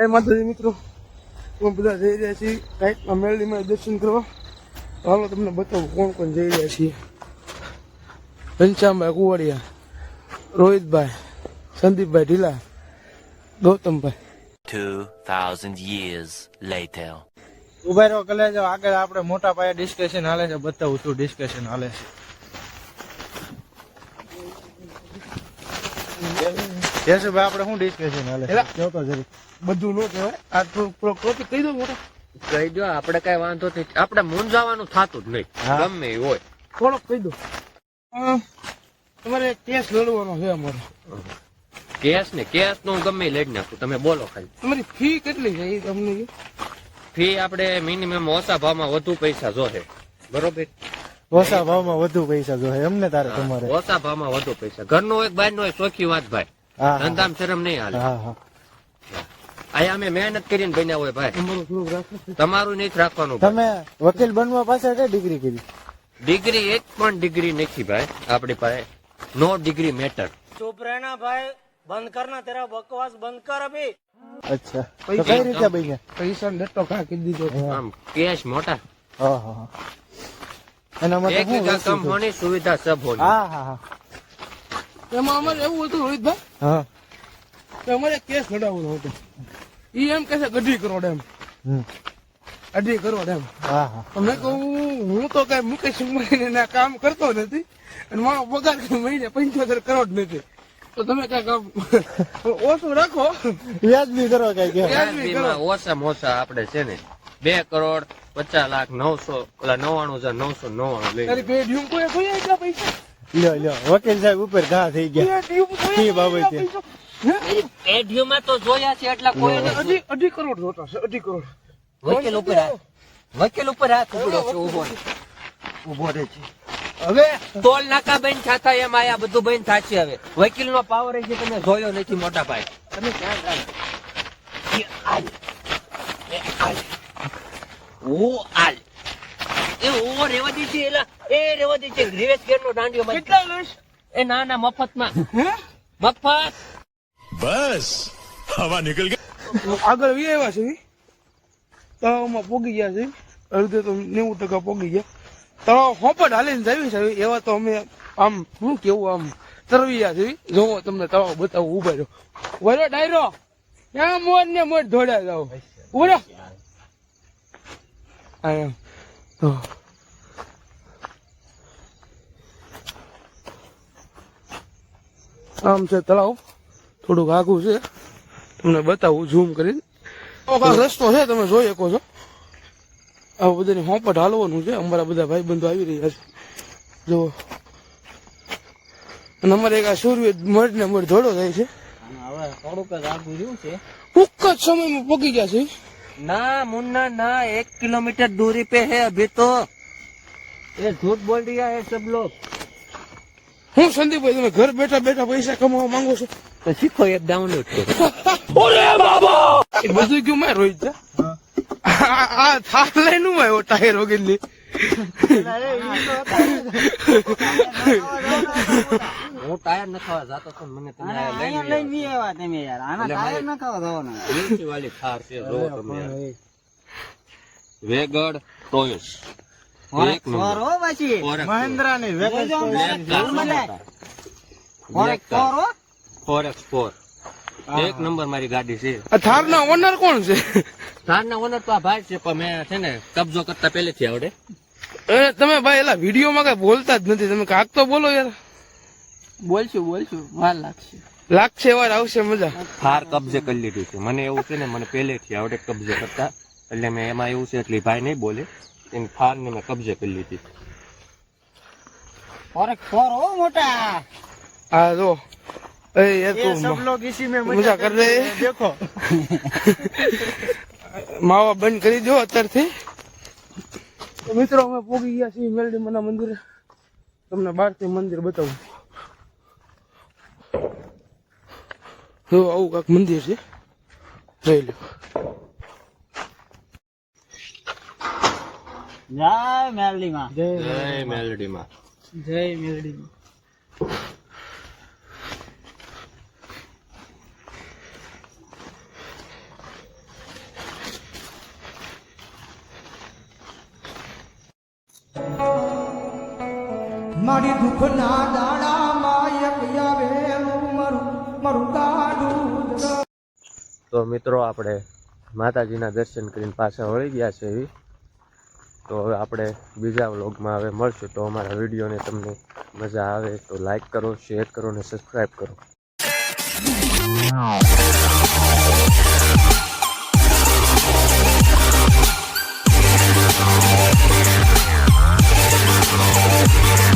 જય માતાજી મિત્રો, અમે બધા જઈ રહ્યા છીએ કાંઈકમાં મેળવીમાં દર્શન કરવા. હાલો તમને બતાવું કોણ કોણ જઈ રહ્યા છીએ. ઘનશ્યામભાઈ કુવાડિયા, રોહિતભાઈ, સંદીપભાઈ ઢીલા, ગૌતમભાઈ. 2000 years later. ઉભા રહો કલેજો, આગળ આપણે મોટા પાયે ડિસ્કશન હાલે છે, બતાવું છું ડિસ્કશન હાલે છે. યશુભાઈ આપણે શું ડિસ્કશન હાલે છે કહો તો જરી. બધું નો કહેવાય, આ થોડોક ટોપિક કહી દો મોટો. કહી દો, આપણે કઈ વાંધો નહીં, આપણે મૂંઝાવાનું થતું જ નહીં, ગમે એ હોય થોડોક કહી દો. તમારે કેસ લડવાનો છે અમારે. કેસ નું ગમે લઈ નાખું, તમે બોલો ખાલી. તમારી ફી કેટલી છે એ તમને? ફી આપણે મિનિમમ ઓછા ભાવમાં વધુ પૈસા જોશે, બરોબર? ઓછા ભાવમાં વધુ પૈસા જોઈએ એમને તારે તમારે? ઓછા ભાવમાં વધુ પૈસા. ઘરનો હોય બહાર નો હોય, ચોખ્ખી વાત ભાઈ. ધંધામ શરમ નહીં હાલે. અહીંયા અમે મહેનત કરીને બન્યા હોય ભાઈ, તમારું થોડુંક રાખો. તમારું નહીં રાખવાનું. તમે વકીલ બનવા પાછળ કઈ ડિગ્રી કરી? ડિગ્રી એક પણ ડિગ્રી નથી ભાઈ આપણી પાસે. નો ડિગ્રી મેટર. चुप रहना भाई, बंद करना तेरा बकवास, बंद कर अभी. અચ્છા, તો કઈ રીતે બન્યા? પૈસા ડટ્ટો કાકી દીધો. આમ કેશ મોટા. એના માટે એક વીઘા કમ હોની સુવિધા સબ હોની. એમાં અમારે એવું હતું રોહિતભાઈ, કે અમારે કેસ લડાવવાનો હતો. ઈ એમ કે છે 2.5 કરોડ એમ. 2.5 કરોડ એમ. મેં કહું હું તો કઈ મુકેશ અંબાણી કામ કરતો નથી અને મારો પગાર મહિને 75 કરોડ નથી, તો તમે કઈ કામ ઓછું રાખો, વ્યાજબી કરો કઈ. વ્યાજબીમાં ઓછામાં ઓછા આપણે છે ને 2 કરોડ 50 લાખ 99,999 લઈ. તારી પેઢીઓ કોઈ એટલા પૈસા? લ્યો વકીલ સાહેબ ઉપર ઘા થઈ ગયા એ બાબતે. પેઢીઓમાં તો જોયા છે એટલા કોઈ નથી. 2.5 કરોડ જોતા છે. 2.5 કરોડ વકીલ ઉપર હાથ ઉભો છે, ઉભો રહે છે. હવે ટોલ નાકા બંધ થતા એમ આયા બધું બંધ થશે. હવે વકીલ નો પાવર છે, તમે જોયો નથી મોટા ભાઈ. તમે ધ્યાન રાખો. રેવા દે છે એલા, એ રેવા દે છે. રિવેશ ગેર નો દાંડિયો કેટલા લઈશ? એ ના મફતમાં. મફત બસ હવા નીકળ ગઈ. આગળ વી આવ્યા છે, તળાવમાં પોગી ગયા છે, અડધે તો 90% પોગી ગયા. તળાવ હોપટ હાલીને જાવી છે એવા તો અમે આમ શું કેવું આમ તરવિયા છે. જોવો તમને તળાવ બતાવું. ઉભા રહ્યો, ઉભા ડાયરો, ત્યાં મોજ ને મોજ ધોડ્યા જાવ. ઉભા આમ છે તળાવ, થોડુંક આઘું છે, તમને બતાવું ઝૂમ કરીને. રસ્તો છે, તમે જોઈ શકો છો. આ બધાની હોપટ હાલવાનું છે. અમારા બધા ભાઈ બંધો આવી રહ્યા છે, જો. અને અમારે એક આ સૂર્ય મઢ ને મઢ ધોડો થાય છે. થોડુંક જ આગળ રહ્યું છે, ટૂંક જ સમયમાં પગી ગયા છે. ના मुन्ना ना 1 किलोमीटर दूरी पे है अभी तो. ये झूठ बोल दिया है सब लोग. હું સંદીપભાઈ, તમે ઘર બેઠા બેઠા પૈસા કમાવા માંગો છો तो सीखो एक डाउनलोड करो. એ બધું ક્યું મેં રોહિત છે. આ થાક લઈને હું આવ્યો ટાયર વગેરે. હું ટાયર નખાવા જાતો તો મને તમે લઈને આવ્યા તમે યાર, આના ટાયર ન ખાવા જવાના. નીચે વાળી થાર છે, જો તમે વેગડ ટોયોસ એક નંબર. મહેન્દ્રા ની ફોરેક્સ4 એક નંબર મારી ગાડી છે. આ થાર ના ઓનર કોણ છે? થારના ઓનર તો આ ભાઈ છે, પણ મેં છે ને કબજો કરતા પહેલેથી આવડે. તમે ભાઈ એલા વિડીયોમાં કઈ બોલતા જ નથી, તમે કાક તો બોલો યાર. બોલશું વાર લાગશે વાર આવશે મજા. થાર કબજે કરી લીધી છે. મને એવું છે ને, મને પહેલેથી આવડે કબજે કરતા, એટલે મેં એમાં એવું છે એટલે ભાઈ નહીં બોલે, એની થાર ને મેં કબજે કરી લીધી. મોટા હા જો ये सब लोग इसी में મજા કર રહે. देखो માવા બંધ કરી દો અત્યારથી. તો મિત્રો અમે પોગી ગયા છીએ મેલડીમાના મંદિરે. તમને બહારથી મંદિર બતાવું. જો આવું કાંક મંદિર છે, જોઈ લો. જય મેલડી માં, જય મેલડી માં, જય મેલડી માં. મારી દુઃખના દાડામાં એક આવેલું મારું ગાડું. તો મિત્રો આપણે માતાજીના દર્શન કરીને પાછા વળી ગયા છે એવી. તો હવે આપણે બીજા વ્લોગમાં હવે મળશું. તો અમારા વિડીયોને તમને મજા આવે તો લાઈક કરો, શેર કરો અને સબસ્ક્રાઈબ કરો. Thank you.